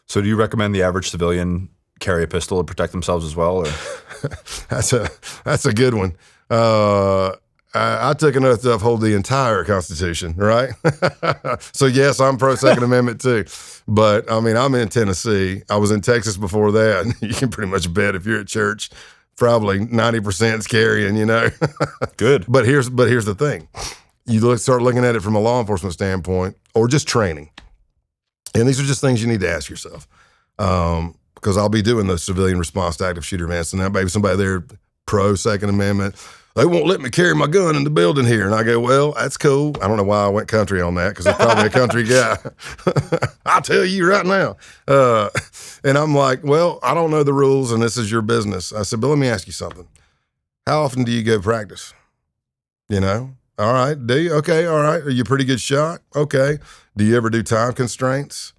So do you recommend the average civilian carry a pistol to protect themselves as well? Or? That's a good one. I took an oath to uphold the entire Constitution, right? So yes, I'm pro Second Amendment too. But I mean, I'm in Tennessee. I was in Texas before that. You can pretty much bet if you're at church, probably 90% is carrying, you know. Good. But here's the thing. You start looking at it from a law enforcement standpoint or just training. And these are just things you need to ask yourself. Because I'll be doing the civilian response to active shooter events, and now maybe somebody there pro Second Amendment, they won't let me carry my gun in the building here. And I go, well, that's cool. I don't know why I went country on that, because I'm probably a country guy. I'll tell you right now. And I'm like, well, I don't know the rules, and this is your business. I said, but let me ask you something. How often do you go practice? You know? All right. Do you? Okay. All right. Are you a pretty good shot? Okay. Do you ever do time constraints?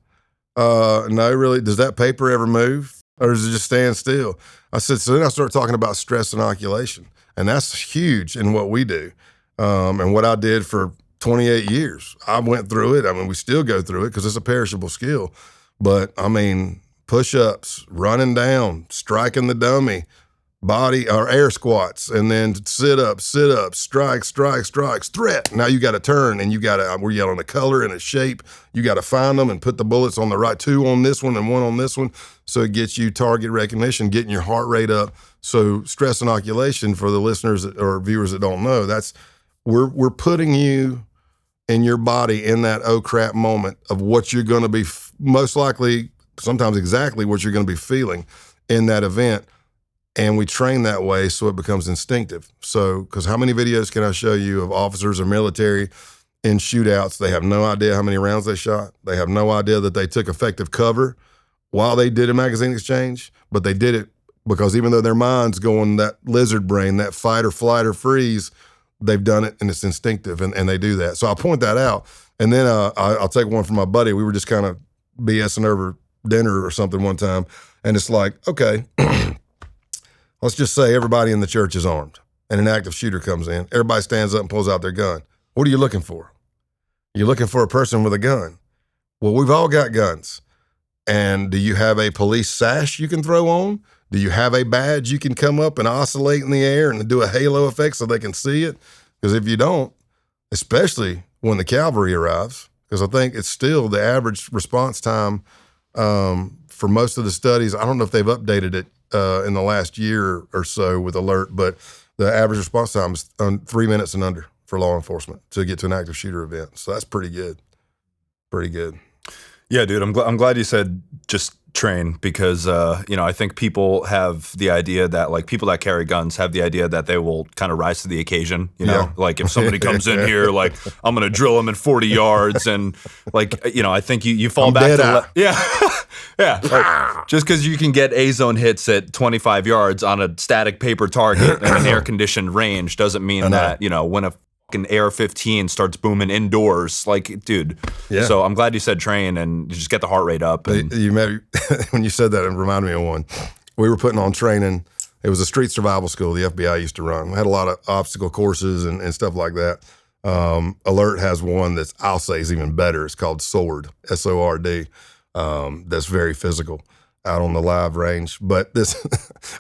No, really. Does that paper ever move, or does it just stand still? I said, so then I started talking about stress inoculation, and that's huge in what we do. And what I did for 28 years, I went through it. I mean, we still go through it because it's a perishable skill. But I mean, push-ups, running down, striking the dummy, body or air squats, and then sit-ups, strikes, threat. Now you got to turn, and we're yelling a color and a shape. You got to find them and put the bullets on the right, 2 on this one and 1 on this one. So it gets you target recognition, getting your heart rate up. So stress inoculation, for the listeners or viewers that don't know, that's we're putting you in your body in that oh crap moment of what you're going to be most likely, sometimes exactly what you're going to be feeling in that event. And we train that way so it becomes instinctive. So, because how many videos can I show you of officers or military in shootouts? They have no idea how many rounds they shot. They have no idea that they took effective cover while they did a magazine exchange, but they did it because even though their mind's going that lizard brain, that fight or flight or freeze, they've done it and it's instinctive, and they do that. So I'll point that out. And then I'll take one from my buddy. We were just kind of BSing over dinner or something one time, and it's like, okay, let's just say everybody in the church is armed and an active shooter comes in. Everybody stands up and pulls out their gun. What are you looking for? You're looking for a person with a gun. Well, we've all got guns. And do you have a police sash you can throw on? Do you have a badge you can come up and oscillate in the air and do a halo effect so they can see it? Because if you don't, especially when the cavalry arrives, because I think it's still the average response time for most of the studies, I don't know if they've updated it in the last year or so with alert, but the average response time is 3 minutes and under for law enforcement to get to an active shooter event. So that's pretty good. Pretty good. Yeah, dude, I'm glad you said just train, because I think people have the idea that, like, people that carry guns have the idea that they will kind of rise to the occasion, Yeah. like if somebody comes in here, like, I'm going to drill them in 40 yards, and like, I think you fall back to yeah. Like, just because you can get A-zone hits at 25 yards on a static paper target in an air-conditioned range doesn't mean that, when a fucking AR-15 starts booming indoors, like, dude. Yeah. So I'm glad you said train and just get the heart rate up. And, When you said that, it reminded me of one. We were putting on training. It was a street survival school the FBI used to run. We had a lot of obstacle courses and stuff like that. Alert has one that's, I'll say, is even better. It's called SWORD, S-O-R-D. That's very physical out on the live range. But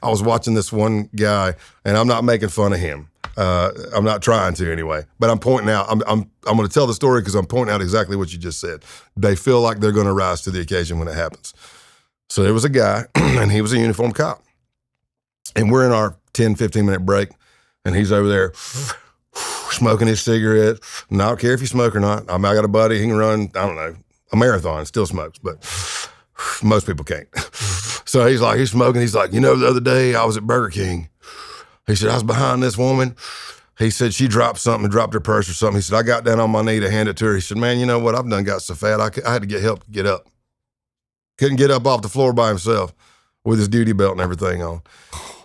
I was watching this one guy, and I'm not making fun of him. I'm not trying to anyway, but I'm pointing out, I'm going to tell the story because I'm pointing out exactly what you just said. They feel like they're going to rise to the occasion when it happens. So there was a guy, and he was a uniformed cop. And we're in our 10, 15-minute break, and he's over there smoking his cigarette. And I don't care if you smoke or not. I got a buddy, he can run, I don't know, a marathon, still smokes, but most people can't. So he's smoking. He's like, the other day I was at Burger King. He said, I was behind this woman. He said, she dropped her purse or something. He said, I got down on my knee to hand it to her. He said, man, you know what? I've done got so fat, I had to get help to get up. Couldn't get up off the floor by himself with his duty belt and everything on.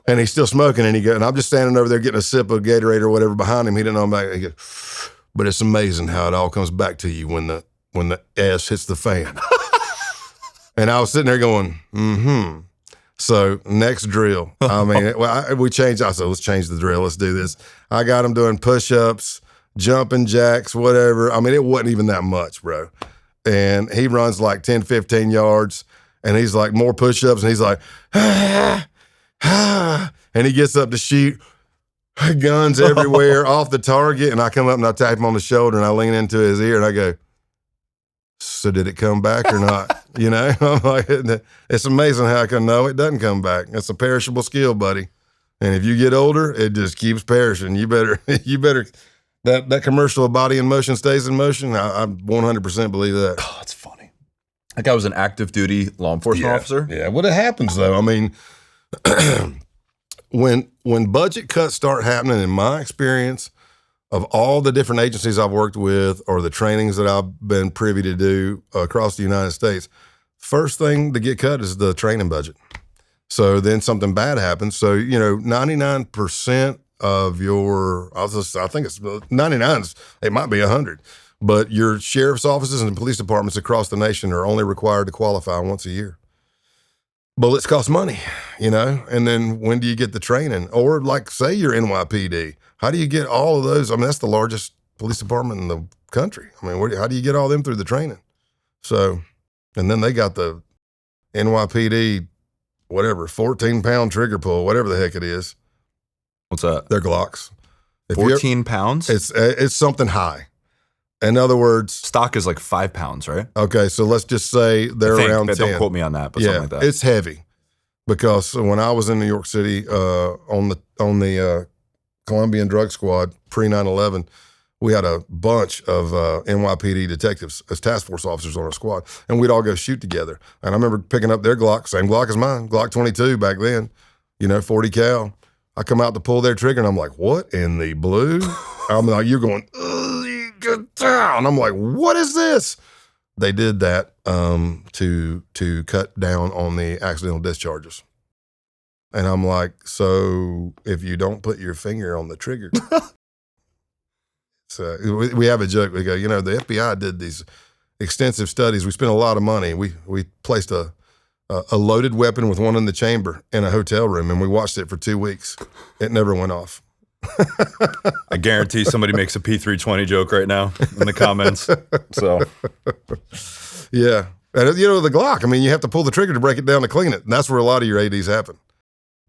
And he's still smoking, and I'm just standing over there getting a sip of Gatorade or whatever behind him. He didn't know I'm back. He goes, but it's amazing how it all comes back to you when the ass hits the fan. And I was sitting there going, mm-hmm. So next drill, we changed. I said, let's change the drill. Let's do this. I got him doing push-ups, jumping jacks, whatever. I mean, it wasn't even that much, bro. And he runs like 10, 15 yards. And he's like, more push-ups, and he's like, and he gets up to shoot, guns everywhere, off the target, and I come up and I tap him on the shoulder, and I lean into his ear, and I go, so did it come back or not? You know, I'm like, it's amazing how I can know it doesn't come back. It's a perishable skill, buddy. And if you get older, it just keeps perishing. You better, that commercial of body in motion stays in motion. I 100% believe that. Oh, that's funny. Like I was an active duty law enforcement officer. Yeah. What happens though? I mean, when budget cuts start happening, in my experience, of all the different agencies I've worked with or the trainings that I've been privy to do across the United States, first thing to get cut is the training budget. So then something bad happens. So, 99% of I think it's 99, it might be 100, but your sheriff's offices and police departments across the nation are only required to qualify once a year. Bullets cost money, and then when do you get the training? Or like say you're NYPD, how do you get all of those? I mean, that's the largest police department in the country. I mean, how do you get all them through the training? So, and then they got the NYPD, whatever, 14-pound trigger pull, whatever the heck it is. What's that? They're Glocks. 14 pounds? It's something high. In other words, stock is like 5 pounds, right? Okay, so let's just say they're around 10. Don't quote me on that, but something like that. It's heavy because when I was in New York City on the Colombian drug squad pre 9/11, we had a bunch of NYPD detectives as task force officers on our squad, and we'd all go shoot together. And I remember picking up their Glock, same Glock as mine, Glock 22 back then, 40 cal. I come out to pull their trigger, and I'm like, "What in the blue?" I'm like, "You're going." Get down. I'm like, what is this? They did that to cut down on the accidental discharges. And I'm like, so if you don't put your finger on the trigger. So we have a joke. We go, the FBI did these extensive studies. We spent a lot of money. We placed a loaded weapon with one in the chamber in a hotel room, and we watched it for 2 weeks. It never went off. I guarantee somebody makes a P320 joke right now in the comments. So, yeah, and the Glock. I mean, you have to pull the trigger to break it down to clean it, and that's where a lot of your ADs happen.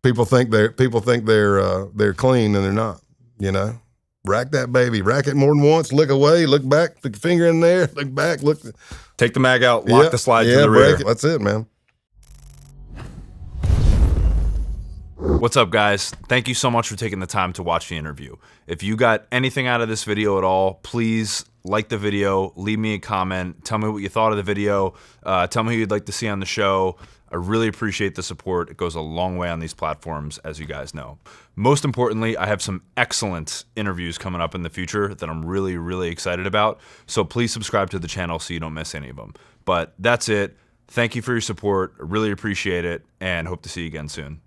People think they're clean, and they're not. Rack that baby, rack it more than once. Look away, look back, put your finger in there, look back, look. Take the mag out, lock the slide to the rear. Break That's it, man. What's up, guys? Thank you so much for taking the time to watch the interview. If you got anything out of this video at all, please like the video, leave me a comment, tell me what you thought of the video, tell me who you'd like to see on the show. I really appreciate the support. It goes a long way on these platforms, as you guys know. Most importantly, I have some excellent interviews coming up in the future that I'm really, really excited about. So please subscribe to the channel so you don't miss any of them. But that's it. Thank you for your support. I really appreciate it, and hope to see you again soon.